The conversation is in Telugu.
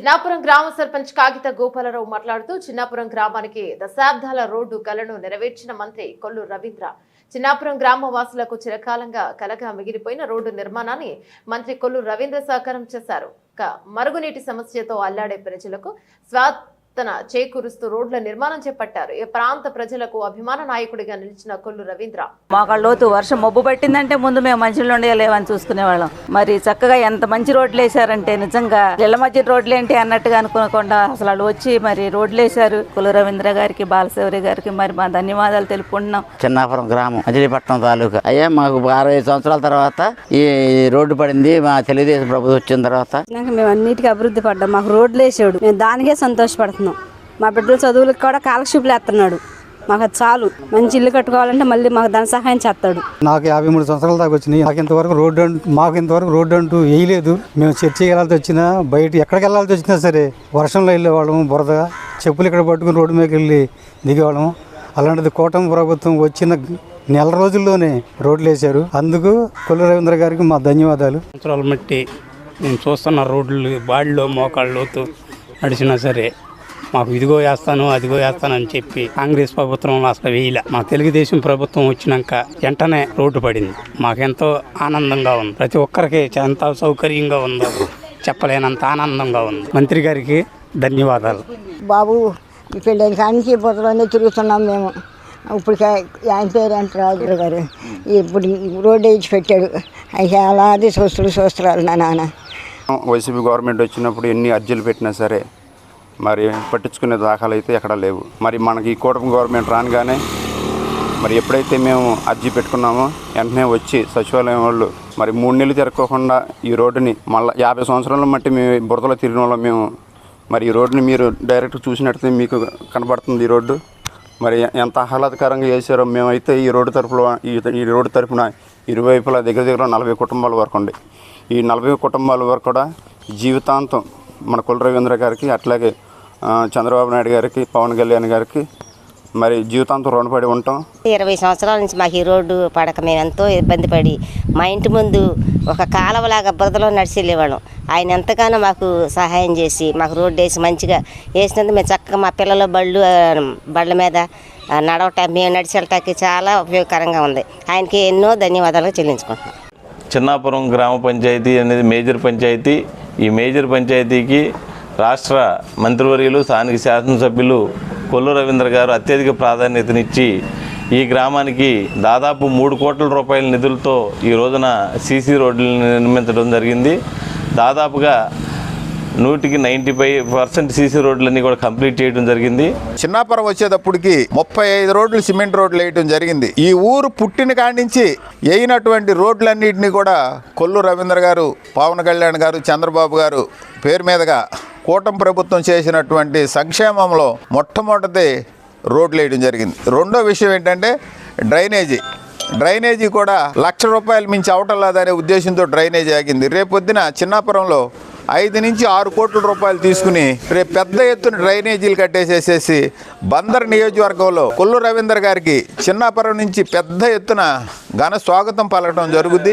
చిన్నాపురం గ్రామ సర్పంచ్ కాగిత గోపాలరావు మాట్లాడుతూ చిన్నాపురం గ్రామానికి దశాబ్దాల రోడ్డు కలను నెరవేర్చిన మంత్రి కొల్లు రవీంద్ర చిన్నాపురం గ్రామ వాసులకు చిరకాలంగా కలగా మిగిలిపోయిన రోడ్డు నిర్మాణాన్ని మంత్రి కొల్లు రవీంద్ర సాకారం చేశారు. మరుగునీటి సమస్యతో అల్లాడే ప్రజలకు స్వార్థన చేకూరుస్తూ రోడ్ల నిర్మాణం చేపట్టారు. ఈ ప్రాంత ప్రజలకు అభిమాన నాయకుడిగా నిలిచిన కొల్లు రవీంద్ర మోకాళ్ళలోతు వర్షం మబ్బు పట్టిందంటే ముందు మేము మంచిలో ఉండలేవని చూసుకునేవాళ్ళం. మరి చక్కగా ఎంత మంచి రోడ్లు వేశారంటే నిజంగా ఇళ్ల మధ్య రోడ్లు ఏంటి అన్నట్టుగా అనుకోకుండా అసలు వాళ్ళు వచ్చి మరి రోడ్లు వేశారు. కొల్లు రవీంద్ర గారికి బాలశౌరి గారికి మరి మా ధన్యవాదాలు తెలుపుకుంటున్నాం. చిన్నాపురం గ్రామం మజిలీపట్నం తాలూకా అయ్యా మాకు 65 సంవత్సరాల తర్వాత ఈ రోడ్డు పడింది. మా తెలుగుదేశం ప్రభుత్వం వచ్చిన తర్వాత మేము అన్నిటికీ అభివృద్ధి పడ్డాం. మాకు రోడ్లు వేసాడు, మేము దానికే సంతోషపడుతున్నాం. మా బిడ్డల చదువులకు కూడా కాలక్షేపులు వేస్తున్నాడు. మాకు అది చాలు. మంచి ఇల్లు కట్టుకోవాలంటే మళ్ళీ మాకు ధన సహాయం చేస్తాడు. నాకు 53 సంవత్సరాల దాకా వచ్చినాయి. మాకు ఇంతవరకు రోడ్డు అంటూ వేయలేదు. మేము చర్చికి వెళ్ళాల్సి వచ్చినా బయట ఎక్కడికి వెళ్ళాల్సి వచ్చినా సరే వర్షంలో వెళ్ళేవాళ్ళము, బురద చెప్పులు ఇక్కడ పట్టుకుని రోడ్డు మీదకి వెళ్ళి దిగేవాళ్ళము. అలాంటిది కూటమి ప్రభుత్వం వచ్చిన నెల రోజుల్లోనే రోడ్లు వేశారు. అందుకు కొల్లు రవీంద్ర గారికి మా ధన్యవాదాలు. సంవత్సరాలు మట్టి నేను చూస్తున్న రోడ్లు బాడిలో మోకాళ్ళలోతు నడిచినా సరే మాకు ఇదిగో వేస్తాను అదిగో వేస్తానని చెప్పి కాంగ్రెస్ ప్రభుత్వం అసలు వేయలే. మా తెలుగుదేశం ప్రభుత్వం వచ్చినాక వెంటనే రోడ్డు పడింది. మాకెంతో ఆనందంగా ఉంది. ప్రతి ఒక్కరికి ఎంత సౌకర్యంగా ఉందో చెప్పలేనంత ఆనందంగా ఉంది. మంత్రి గారికి ధన్యవాదాలు. బాబు పెళ్ళైన కానీ బుర్రలోనే తిరుగుతున్నాం మేము. ఇప్పుడు ఆయన పేరు అంటే రాజు గారు ఇప్పుడు రోడ్డు వేసి పెట్టాడు. అవి అలాది చూస్తున్నారు నా నాన్న. వైసీపీ గవర్నమెంట్ వచ్చినప్పుడు ఎన్ని అర్జీలు పెట్టినా సరే మరి పట్టించుకునే దాఖలు అయితే ఎక్కడ లేవు. మరి మనకి ఈ కూటమి గవర్నమెంట్ రాగానే మరి ఎప్పుడైతే మేము అర్జీ పెట్టుకున్నామో వెంటనే వచ్చి సచివాలయం వాళ్ళు మరి 3 నెలలు తిరగకుండా ఈ రోడ్డుని మళ్ళీ 50 సంవత్సరాల మట్టి మేము బురదలో తిరిగిన వాళ్ళం మేము. మరి ఈ రోడ్డుని మీరు డైరెక్ట్ చూసినట్లయితే మీకు కనబడుతుంది. ఈ రోడ్డు మరి ఎంత ఆహ్లాదకరంగా చేశారో. మేమైతే ఈ రోడ్డు తరపున ఇరువైపులా దగ్గర 40 కుటుంబాల వరకు ఉండే. ఈ 40 కుటుంబాల వరకు కూడా జీవితాంతం మన కొల్లు రవీంద్ర గారికి అట్లాగే చంద్రబాబు నాయుడు గారికి పవన్ కళ్యాణ్ గారికి మరి జీవితాంతం రుణపడి ఉంటాం. 20 సంవత్సరాల నుంచి మాకు ఈ రోడ్డు పడక మేము ఎంతో ఇబ్బంది పడి మా ఇంటి ముందు ఒక కాలవలాగా బురదలో నడిచి వెళ్ళేవాళ్ళం. ఆయన ఎంతగానో మాకు సహాయం చేసి మాకు రోడ్డు వేసి మంచిగా వేసినందుకు మేము చక్కగా మా పిల్లల బళ్ళ మీద నడవటం మేము నడిచి వెళ్ళటానికి చాలా ఉపయోగకరంగా ఉంది. ఆయనకి ఎన్నో ధన్యవాదాలు చెల్లించుకుంటున్నాం. చిన్నాపురం గ్రామ పంచాయతీ అనేది మేజర్ పంచాయతీ. ఈ మేజర్ పంచాయతీకి రాష్ట్ర మంత్రివర్యులు స్థానిక శాసనసభ్యులు కొల్లు రవీంద్ర గారు అత్యధిక ప్రాధాన్యతనిచ్చి ఈ గ్రామానికి దాదాపు 3 కోట్ల రూపాయల నిధులతో ఈ రోజున సీసీ రోడ్లను నిర్మించడం జరిగింది. దాదాపుగా 90% సీసీ రోడ్లన్నీ కూడా కంప్లీట్ చేయడం జరిగింది. చిన్నాపురం వచ్చేటప్పటికి 35 రోడ్లు సిమెంట్ రోడ్లు వేయడం జరిగింది. ఈ ఊరు పుట్టిన కాడి నుంచి వేయినటువంటి రోడ్లన్నింటినీ కూడా కొల్లు రవీంద్ర గారు, పవన్ కళ్యాణ్ గారు, చంద్రబాబు గారు పేరు మీదుగా కూటమి ప్రభుత్వం చేసినటువంటి సంక్షేమంలో మొట్టమొదటి రోడ్లు వేయడం జరిగింది. రెండో విషయం ఏంటంటే డ్రైనేజీ కూడా ₹1,00,000 మించి అవటం లేదనే ఉద్దేశంతో డ్రైనేజీ ఆగింది. రేపొద్దున చిన్నాపురంలో 5 నుంచి 6 కోట్ల రూపాయలు తీసుకుని రేపు పెద్ద ఎత్తున డ్రైనేజీలు కట్టేసేసేసి బందర్ నియోజకవర్గంలో కొల్లు రవీంద్ర గారికి చిన్నాపురం నుంచి పెద్ద ఎత్తున ఘన స్వాగతం పలకడం జరుగుద్ది.